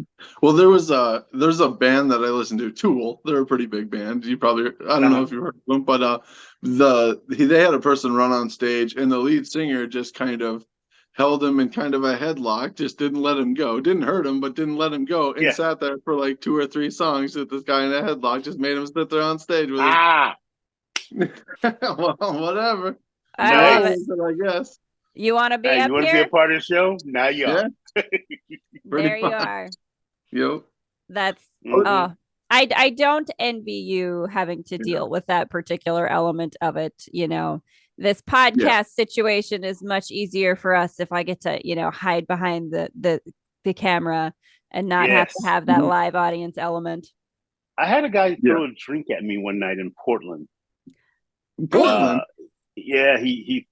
Well, there's a band that I listen to, Tool. They're a pretty big band. I don't know Uh-huh. if you heard of them, but they had a person run on stage, and the lead singer just kind of held him in kind of a headlock, just didn't let him go. Didn't hurt him, but didn't let him go, and Yeah. sat there for like 2 or 3 songs with this guy in a headlock. Just made him sit there on stage with him. Ah, Well, whatever. I So love it. nice. I guess. You want to be Hey, up you want to be a here? part of the show? Now you are. Yeah, There pretty you much. are. Yep. That's Mhm. oh, I don't envy you having to Yeah. deal with that particular element of it. This Yeah. podcast situation is much easier for us if I get to, hide behind the camera and not have to Yes. have that Mhm. live audience element. I had a guy Yeah. throw a drink at me one night in Portland. Uh, Portland. yeah, he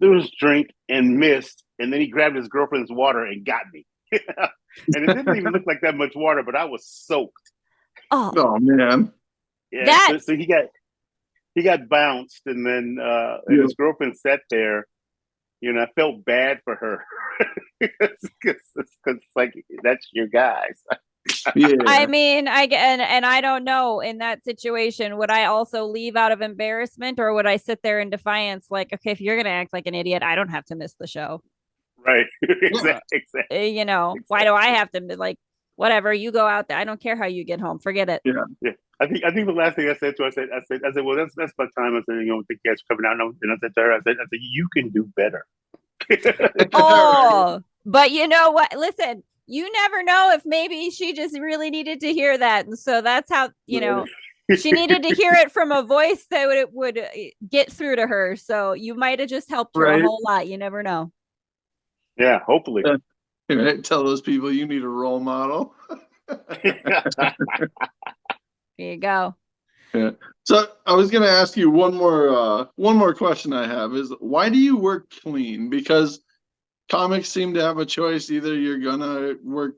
threw his drink and missed, and then he grabbed his girlfriend's water and got me. And it didn't even look like that much water, but I was soaked. Oh, Oh man. Yeah, that so he got bounced, and then and Yeah. his girlfriend sat there, I felt bad for her. It's like, that's your guys. Yeah. I mean, and I don't know, in that situation, would I also leave out of embarrassment, or would I sit there in defiance, like, okay, if you're gonna act like an idiot, I don't have to miss the show. Right. Yeah. Exactly. Why do I have to, like, whatever, you go out there. I don't care how you get home. Forget it. Yeah. Yeah. I think the last thing I said to her, I said, well, that's my time. I said, with the guests coming out, and I said to her, I said, you can do better. Oh, but you know what? Listen, you never know if maybe she just really needed to hear that. And so that's how, she needed to hear it from a voice that would get through to her. So you might have just helped her a Right. whole lot. You never know. Yeah, hopefully. Right? Tell those people you need a role model. There you go. Yeah. So I was gonna ask you one more question I have is, why do you work clean? Because comics seem to have a choice. Either you're gonna work,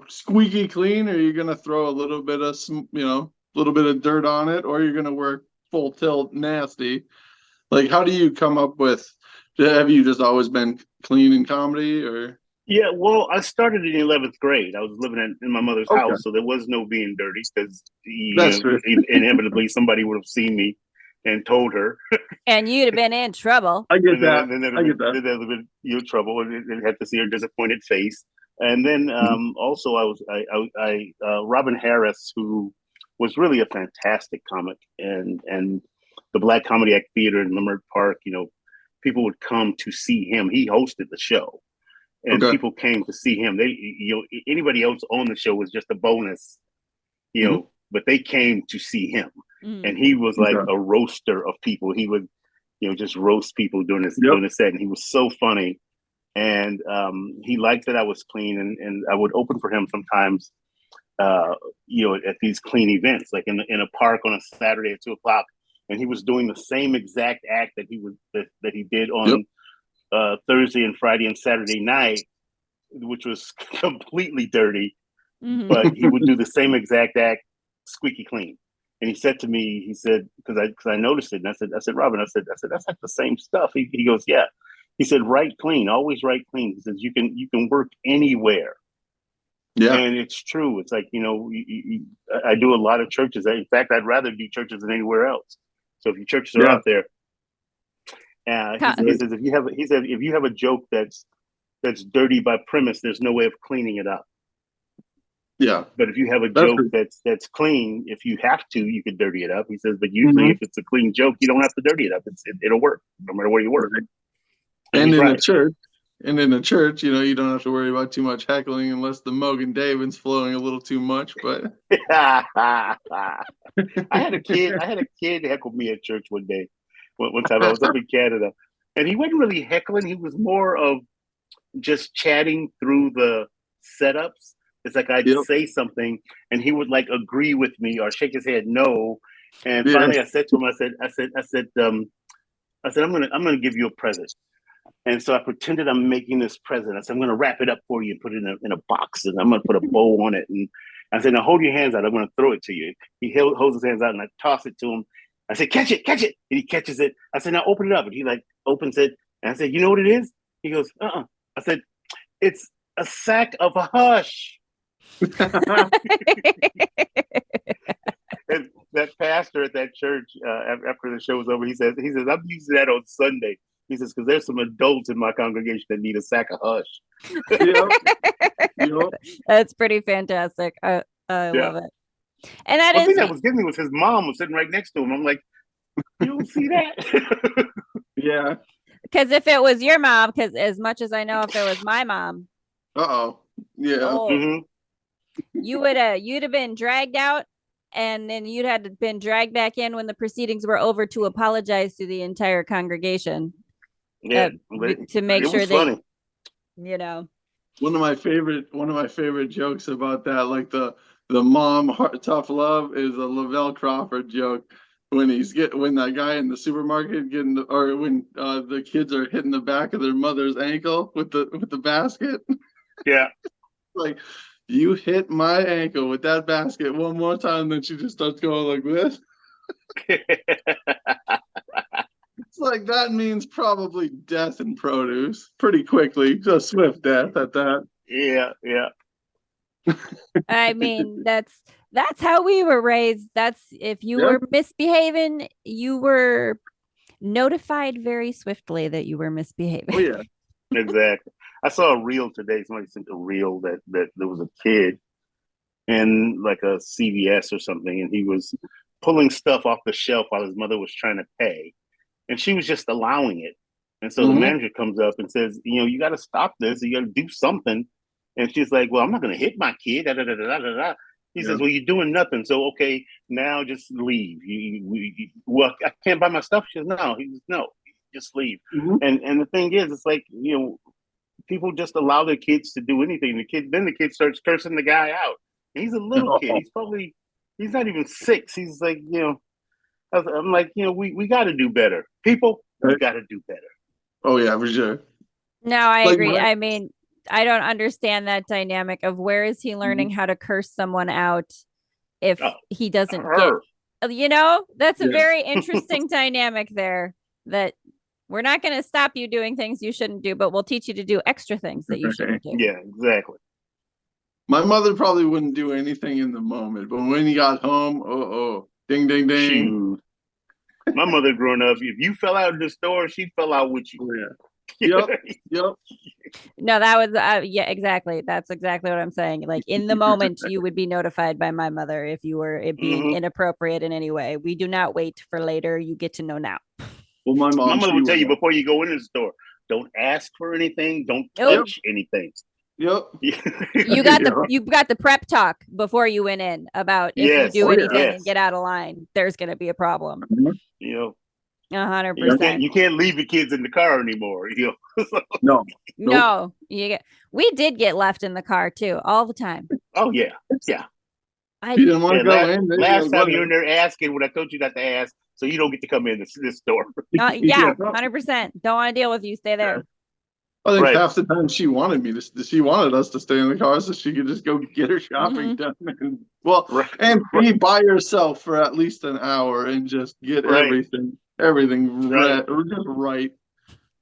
squeaky clean, or you're gonna throw a little bit of dirt on it, or you're gonna work full tilt nasty. Like, how do you come up with, have you just always been clean in comedy, or? Yeah, well, I started in 11th grade. I was living in my mother's Okay. house, so there was no being dirty because That's true. inevitably somebody would have seen me and told her. And you'd have been in trouble. I get And that. then I get that. then there would have been trouble, and had to see her disappointed face. And then also Robin Harris, who was really a fantastic comic, and the Black Comedy Act Theater in Leimert Park, people would come to see him. He hosted the show. And Okay. people came to see him. They, anybody else on the show was just a bonus, but they came to see him. And he was like a roaster of people. He would, just roast people during the set. And he was so funny. And he liked that I was clean. And I would open for him sometimes, at these clean events, like in a park on a Saturday at 2:00. And he was doing the same exact act that he did on Thursday and Friday and Saturday night, which was completely dirty, but he would do the same exact act, squeaky clean. And he said to me, because I noticed it, and I said, Robin, I said, that's like the same stuff. He goes, yeah. He said, write clean, always write clean. He says, you can work anywhere. Yeah. And it's true. It's like, I do a lot of churches. In fact, I'd rather do churches than anywhere else. So if your churches are out there, he says, if you have a joke that's dirty by premise, there's no way of cleaning it up. Yeah. But if you have a joke that's clean, if you have to, you could dirty it up. He says, but usually if it's a clean joke, you don't have to dirty it up. It'll work no matter where you work. Right. And in a church, you don't have to worry about too much heckling unless the Mogan David's flowing a little too much. But I had a kid heckle me at church one day. One time I was up in Canada, and he wasn't really heckling. He was more of just chatting through the setups. It's like I'd say something, and he would like agree with me or shake his head no. And finally, I said to him, I said, I'm gonna give you a present. And so I pretended I'm making this present. I said, I'm gonna wrap it up for you and put it in a box, and I'm gonna put a bow on it. And I said, now hold your hands out. I'm gonna throw it to you. He holds his hands out, and I toss it to him. I said, catch it. And he catches it. I said, now open it up. And he like opens it. And I said, you know what it is? He goes, uh-uh. I said, it's a sack of a hush. And that pastor at that church, after the show was over, he says, I'm using that on Sunday. He says, because there's some adults in my congregation that need a sack of hush. That's pretty fantastic. I love it. And One thing that was getting me was his mom was sitting right next to him. I'm like, you don't see that? Yeah. Because if it was your mom, because as much as I know, if it was my mom, you'd have been dragged out, and then you'd had been dragged back in when the proceedings were over to apologize to the entire congregation. Yeah, to make sure funny. One of my favorite jokes about that, like the mom tough love, is a Lavelle Crawford joke when that guy in the supermarket when the kids are hitting the back of their mother's ankle with the basket. Yeah. Like, you hit my ankle with that basket one more time, then she just starts going like this. It's like that means probably death in produce pretty quickly. Just swift death at that. Yeah, yeah. I mean, that's how we were raised. That's if you Yeah. were misbehaving, you were notified very swiftly that you were misbehaving. Oh yeah. Exactly. I saw a reel today. Somebody sent a reel that there was a kid in like a CVS or something, and he was pulling stuff off the shelf while his mother was trying to pay, and she was just allowing it. And so the Mhm. manager comes up and says, you got to stop this. You got to do something. And she's like, well, I'm not going to hit my kid. Da, da, da, da, da, da. He Yeah. says, well, you're doing nothing. So, okay, now just leave. Well, I can't buy my stuff. She says, no. He says, no, just leave. Mhm. And the thing is, it's like, people just allow their kids to do anything. Then the kid starts cursing the guy out. And he's a little kid. He's not even 6. He's like, I'm like, we got to do better. People, we got to do better. Oh yeah, for sure. No, I Like agree. I mean, I don't understand that dynamic of where is he learning how to curse someone out if he doesn't Her. get, that's a Yeah. very interesting dynamic there, that we're not going to stop you doing things you shouldn't do, but we'll teach you to do extra things that you shouldn't do. Yeah, exactly. My mother probably wouldn't do anything in the moment, but when he got home, ding, ding, ding. Shoot. My mother growing up, if you fell out in the store, she fell out with you. Oh, yeah. Yep. No, that was yeah, exactly. That's exactly what I'm saying. Like in the moment, you would be notified by my mother if you were being inappropriate in any way. We do not wait for later. You get to know now. Well, my mother would tell you before you go into the store, don't ask for anything, don't touch anything. Yep. You got the prep talk before you went in about if you do anything and get out of line, there's going to be a problem. 100%. You can't leave your kids in the car anymore. No. We did get left in the car too, all the time. Oh yeah, yeah. You didn't want to go in. Last time you're in there asking what I told you not to ask, so you don't get to come in this store. Yeah, 100%. Don't want to deal with you. Stay there. I think half the time she wanted us to stay in the car so she could just go get her shopping done. And be by herself for at least an hour and just get everything right.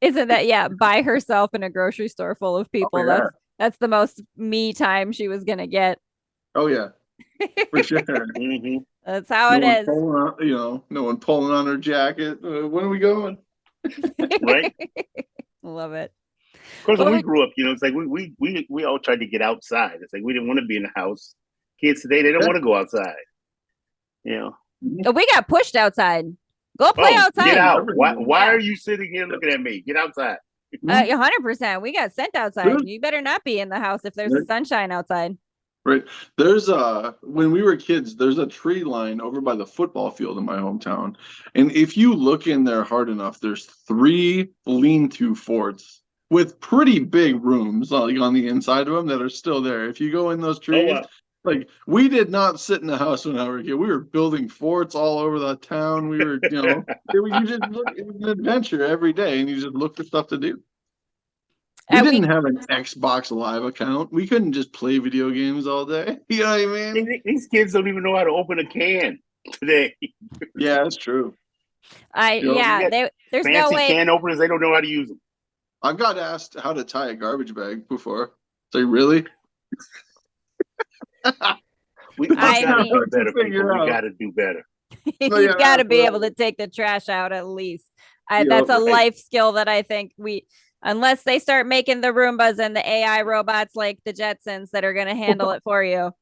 Isn't that by herself in a grocery store full of people? Oh, yeah. That's the most me time she was gonna get. Oh yeah, for sure. That's how it is. No one pulling on her jacket. When are we going? Right. Love it. Of course, when we grew up, it's like we all tried to get outside. It's like we didn't want to be in the house. Kids today, they don't want to go outside. We got pushed outside. Go play outside. Get out. Why are you sitting here looking at me? Get outside. 100%. We got sent outside. You better not be in the house if there's sunshine outside. Right. There's when we were kids, there's a tree line over by the football field in my hometown. And if you look in there hard enough, there's 3 lean-to forts with pretty big rooms on the inside of them that are still there. If you go in those trees, like we did not sit in the house when I was a kid. We were building forts all over the town. We were, you just look, it was an adventure every day, and you just look for stuff to do. We didn't have an Xbox Live account. We couldn't just play video games all day. You know what I mean? These kids don't even know how to open a can today. Yeah, that's true. There's no way. Can openers, they don't know how to use them. I've got asked how to tie a garbage bag before. Say, really? We gotta do better, people. We gotta do better. You've got to be able to take the trash out at least. That's a life skill that I think unless they start making the Roombas and the AI robots like the Jetsons that are going to handle it for you.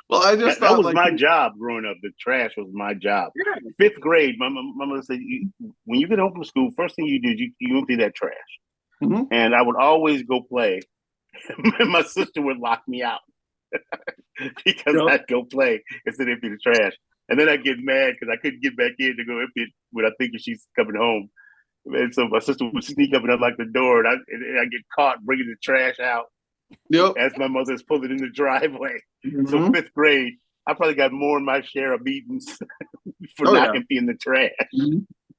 Well, I just that was my job growing up. The trash was my job. Yeah. 5th grade, my mother said, when you get home from school, first thing you do, you empty that trash. And I would always go play. My sister would lock me out because I'd go play instead of empty the trash. And then I'd get mad because I couldn't get back in to go empty it when I think she's coming home. And so my sister would sneak up and unlock the door, and I get caught bringing the trash out as my mother's pulling in the driveway. So 5th grade, I probably got more than my share of beatings for not emptying the trash.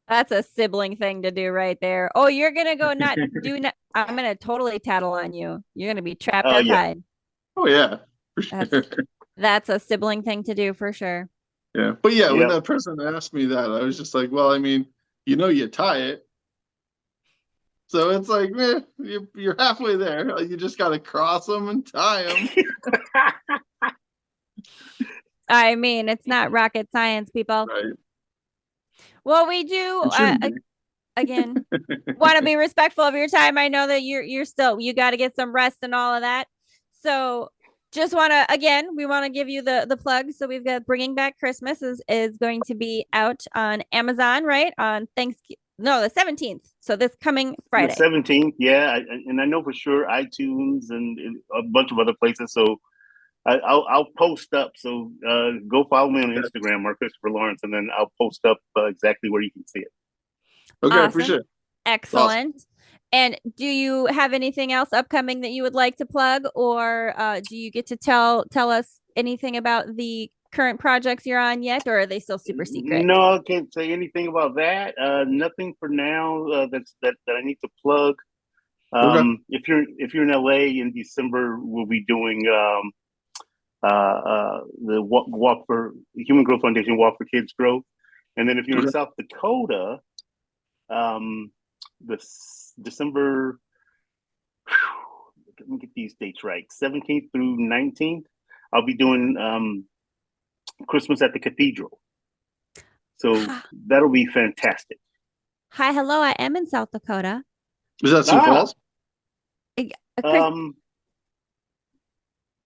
That's a sibling thing to do right there. Oh, you're gonna go I'm gonna totally tattle on you. You're gonna be trapped outside. Oh yeah, for sure. That's a sibling thing to do for sure. Yeah, but when that person asked me that, I was just like, well, I mean, you tie it, So it's like, you're halfway there. You just got to cross them and tie them. I mean, it's not rocket science, people. Right. Well, we do It shouldn't be. again want to be respectful of your time. I know that you're still, you got to get some rest and all of that. So just want to, again, we want to give you the plug. So we've got Bringing Back Christmas is going to be out on Amazon, right? On Thanksgiving. No, the 17th. So this coming Friday. The 17th, yeah. And I know for sure iTunes and a bunch of other places. So I'll post up. So go follow me on Instagram, Mark Christopher Lawrence, and then I'll post up exactly where you can see it. Okay, Awesome. I appreciate it. Excellent. Awesome. And do you have anything else upcoming that you would like to plug, or do you get to tell us anything about the current projects you're on yet, or are they still super secret? No, I can't say anything about that. Nothing for now. That I need to plug. Okay. If you're in LA in December, we'll be doing the walk for Human Growth Foundation Walk for Kids Growth, and then if you're in South Dakota, this December. Let me get these dates right. 17th through 19th, I'll be doing Christmas at the Cathedral. So that'll be fantastic. Hi, hello. I am in South Dakota. Is that Sioux Falls?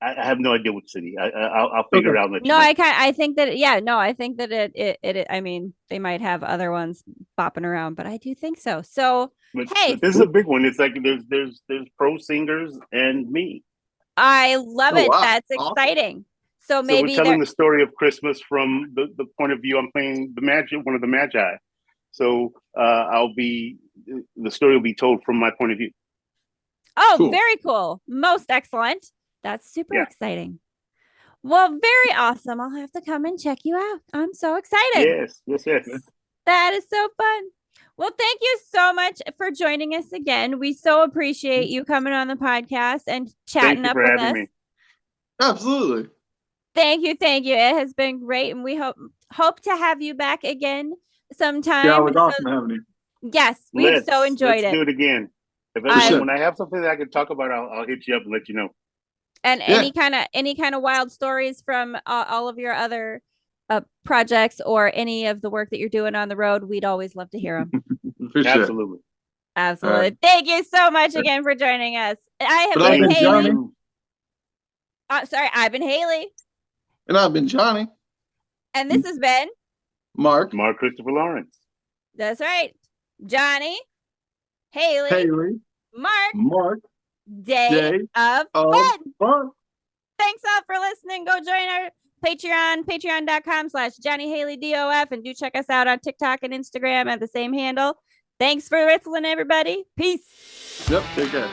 I have no idea which city. I'll figure it out. No, I think that, yeah, no, I think that it I mean, they might have other ones bopping around, but I do think so. So, but hey, this is a big one. It's like there's pro singers and me. I love it. Wow. That's exciting. So maybe we're telling the story of Christmas from the point of view. I'm playing one of the Magi. So the story will be told from my point of view. Oh, cool. Very cool. Most excellent. That's super exciting. Well, very awesome. I'll have to come and check you out. I'm so excited. Yes. That is so fun. Well, thank you so much for joining us again. We so appreciate you coming on the podcast and chatting up with us. Me. Absolutely. Thank you. It has been great, and we hope to have you back again sometime. Yeah, it was awesome having you. Yes, we've so enjoyed it. Let's do it again. When I have something that I can talk about, I'll hit you up and let you know. And any kind of wild stories from all of your other projects or any of the work that you're doing on the road, we'd always love to hear them. Absolutely. Absolutely. Thank you so much again for joining us. I have been Haley. I've been Haley. And I've been Johnny. And this has been Mark Christopher Lawrence. That's right. Johnny, Haley. Mark. Day of fun. Thanks all for listening. Go join our Patreon, patreon.com/Jonny Haleigh DOF, and do check us out on TikTok and Instagram at the same handle. Thanks for listening, everybody. Peace. Yep, take care.